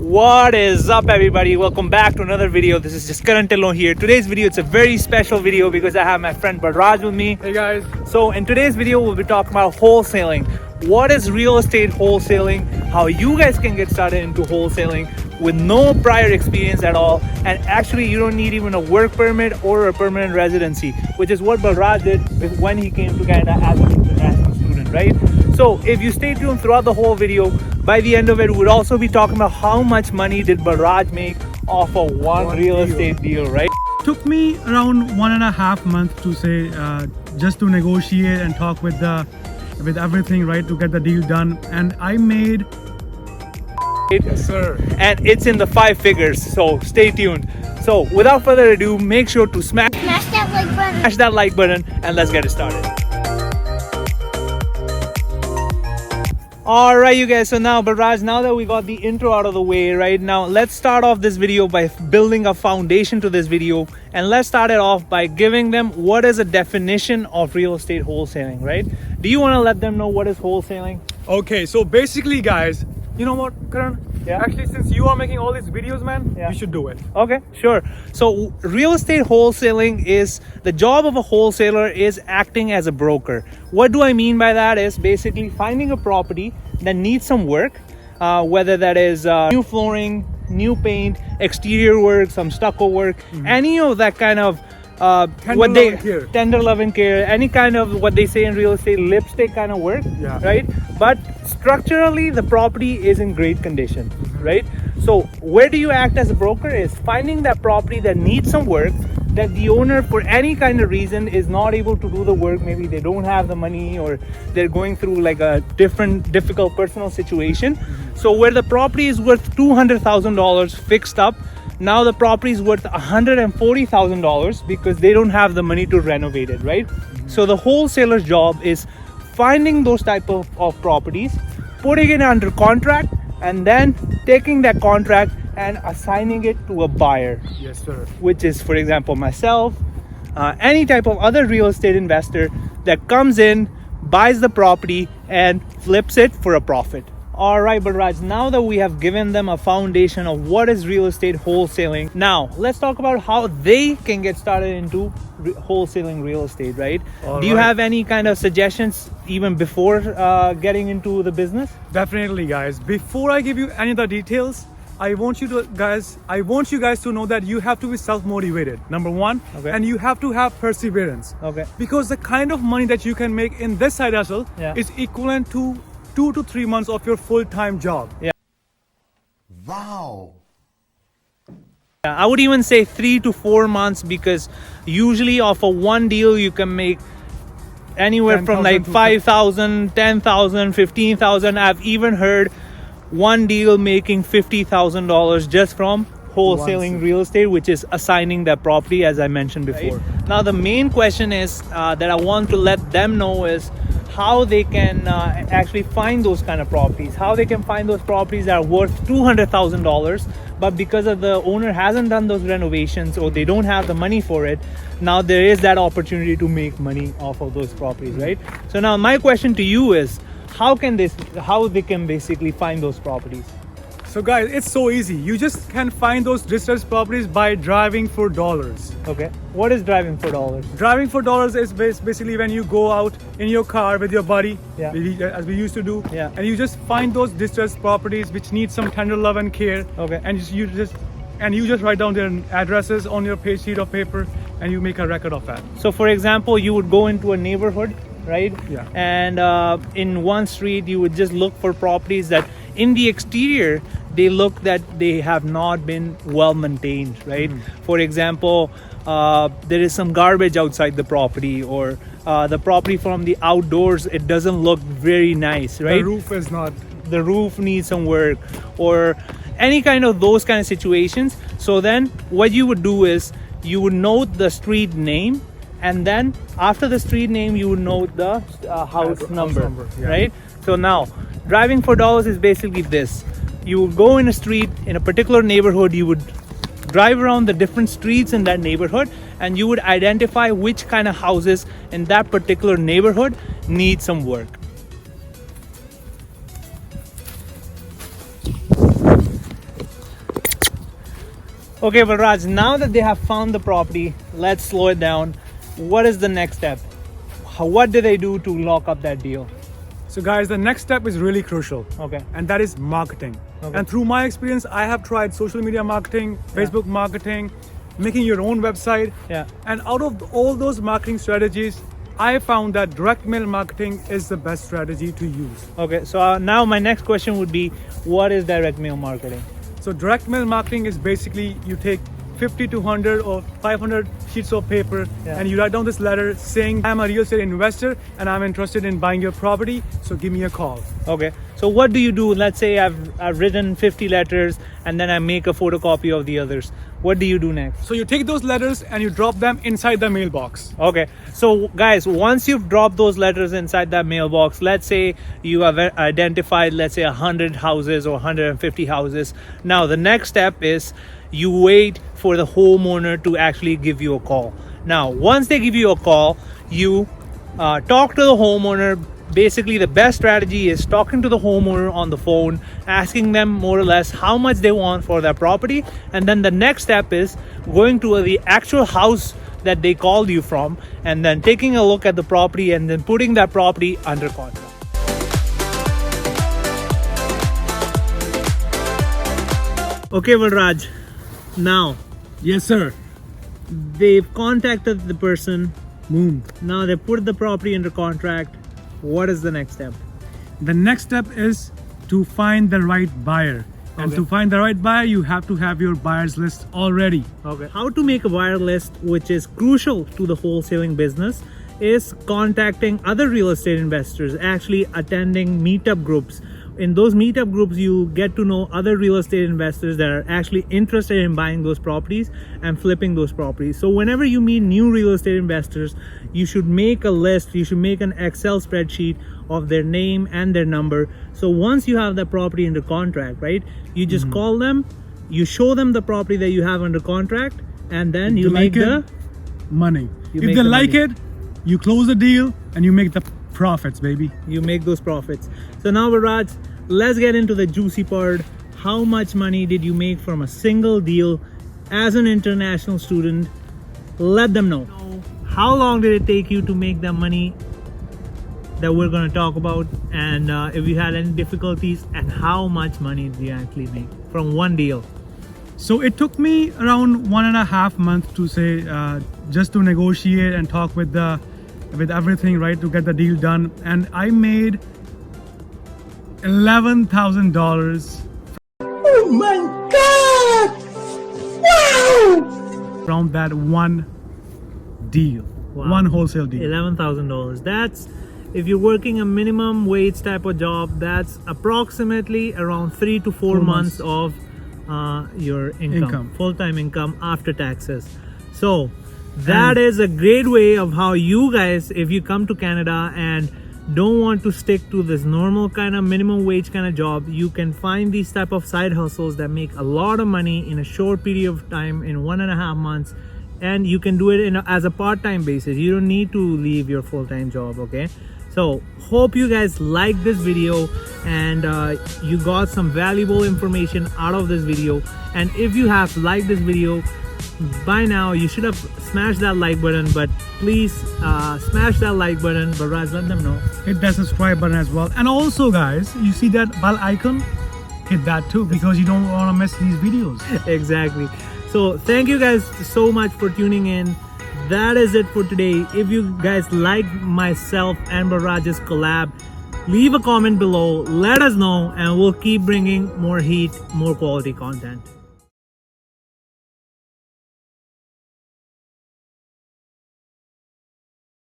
What is up, everybody? Welcome back to another video. This is just Karan Tillon here. Today's video, it's a very special video because I have my friend Balraj with me. Hey guys. So in today's video, we'll be talking about wholesaling. What is real estate wholesaling? How you guys can get started into wholesaling with no prior experience at all. And actually, you don't need even a work permit or a permanent residency, which is what Balraj did when he came to Canada as an international student, right? So if you stay tuned throughout the whole video, by the end of it, we'll also be talking about how much money did Balraj make off of one real estate deal, right? Took me around 1.5 months to say just to negotiate and talk with everything, right, to get the deal done, and I made. Yes, sir. And it's in the 5 figures, so stay tuned. So without further ado, make sure to smash that like button and let's get it started. All right, you guys, so now Balraj, now that we got the intro out of the way, right, now let's start off this video by building a foundation to this video, and let's start it off by giving them what is a definition of real estate wholesaling, right? Do you want to let them know what is wholesaling? Okay, so basically, guys, you know what, Karan? Yeah. Actually, since you are making all these videos, man, Yeah. you should do it. Okay, sure. So real estate wholesaling is the job of a wholesaler is acting as a broker. What do I mean by that is basically finding a property that needs some work, whether that is new flooring, new paint, exterior work, some stucco work, any of that kind of tender love and care, any kind of what they say in real estate lipstick kind of work, Yeah. right? But structurally the property is in great condition, right? So where do you act as a broker is finding that property that needs some work, that the owner for any kind of reason is not able to do the work. Maybe they don't have the money or they're going through like a difficult personal situation. So where the property is worth $200,000 fixed up, now the property is worth $140,000 because they don't have the money to renovate it, right? So the wholesaler's job is finding those type of properties, putting it under contract, and then taking that contract and assigning it to a buyer. Yes, sir. Which is, for example, myself, any type of other real estate investor that comes in, buys the property and flips it for a profit. All right, Balraj, now that we have given them a foundation of what is real estate wholesaling, now let's talk about how they can get started into wholesaling real estate, right? Do you have any kind of suggestions even before getting into the business? Definitely, guys. Before I give you any of the details, I want you guys to know that you have to be self-motivated, number one, Okay. and you have to have perseverance. Okay. Because the kind of money that you can make in this side hustle Yeah. is equivalent to 2 to 3 months of your full-time job. Wow. I would even say 3 to 4 months because usually off of one deal you can make anywhere from like 5,000, 10,000, 15,000. I've even heard one deal making $50,000 just from wholesaling real estate, which is assigning that property, as I mentioned before. Right. Now the main question is that I want to let them know is how they can actually find those kind of properties, how they can find those properties that are worth $200,000, but because of the owner hasn't done those renovations or they don't have the money for it, now there is that opportunity to make money off of those properties, right? So now my question to you is, how they can basically find those properties? So guys, it's so easy. You just can find those distressed properties by driving for dollars. Okay. What is driving for dollars? Driving for dollars is basically when you go out in your car with your buddy, Yeah. as we used to do, Yeah. and you just find those distressed properties which need some tender love and care. Okay. And you just write down their addresses on your sheet of paper, and you make a record of that. So for example, you would go into a neighborhood, right? Yeah. And in one street, you would just look for properties that in the exterior, they look that they have not been well maintained, right? For example, there is some garbage outside the property, or the property from the outdoors, it doesn't look very nice, right? The roof needs some work, or any kind of those kind of situations. So then what you would do is you would note the street name, and then after the street name you would note the house number, yeah. Right? So now driving for dollars is basically this. You would go in a street in a particular neighborhood, you would drive around the different streets in that neighborhood, and you would identify which kind of houses in that particular neighborhood need some work. Okay, Balraj, now that they have found the property, let's slow it down. What is the next step? What do they do to lock up that deal? So guys, the next step is really crucial. Okay. And that is marketing. Okay. And through my experience, I have tried social media marketing, Facebook marketing, making your own website. Yeah. And out of all those marketing strategies, I found that direct mail marketing is the best strategy to use. Okay, so now my next question would be, what is direct mail marketing? So direct mail marketing is basically you take 50 to 100 or 500 sheets of paper and you write down this letter saying, I'm a real estate investor and I'm interested in buying your property, so give me a call. Okay, so what do you do? Let's say I've written 50 letters and then I make a photocopy of the others. What do you do next? So you take those letters and you drop them inside the mailbox. Okay, so guys, once you've dropped those letters inside that mailbox, let's say you have identified, let's say 100 houses or 150 houses. Now the next step is you wait for the homeowner to actually give you a call. Now, once they give you a call, you talk to the homeowner. Basically, the best strategy is talking to the homeowner on the phone, asking them more or less how much they want for their property. And then the next step is going to the actual house that they called you from and then taking a look at the property and then putting that property under contract. Okay, Balraj. Now, Yes, sir. they've contacted the person. Boom. Now they put the property under contract. What is the next step? The next step is to find the right buyer. And Okay. to find the right buyer, you have to have your buyers list already. Okay. How to make a buyer list, which is crucial to the wholesaling business, is contacting other real estate investors, actually attending meetup groups. In those meetup groups, you get to know other real estate investors that are actually interested in buying those properties and flipping those properties. So whenever you meet new real estate investors, you should make a list, you should make an Excel spreadsheet of their name and their number. So once you have that property under contract, right, you just call them, you show them the property that you have under contract, and then you make the money. You If make they the like money. it, you close the deal and you make the profits, baby. you make those profits. So now, Balraj, let's get into the juicy part. How much money did you make from a single deal as an international student? Let them know. How long did it take you to make that money that we're going to talk about, and if you had any difficulties, and how much money did you actually make from one deal? So it took me around 1.5 months to say, just to negotiate and talk with everything, right, to get the deal done. And I made $11,000. Oh my God! Wow! From that one deal. Wow. One wholesale deal. $11,000. That's, if you're working a minimum wage type of job, that's approximately around 3 to 4 months of your income, full-time income after taxes. So that is a great way of how you guys, if you come to Canada and don't want to stick to this normal kind of minimum wage kind of job, you can find these type of side hustles that make a lot of money in a short period of time, in 1.5 months, and you can do it as a part-time basis. You don't need to leave your full-time job. Okay, so hope you guys like this video and you got some valuable information out of this video. And if you have liked this video, by now you should have smashed that like button, but please smash that like button. But Raj, let them know. Hit that subscribe button as well. And also guys, you see that bell icon? Hit that too, because you don't want to miss these videos. Exactly. So thank you guys so much for tuning in. That is it for today. If you guys like myself and Balraj's collab, leave a comment below, let us know, and we'll keep bringing more heat, more quality content.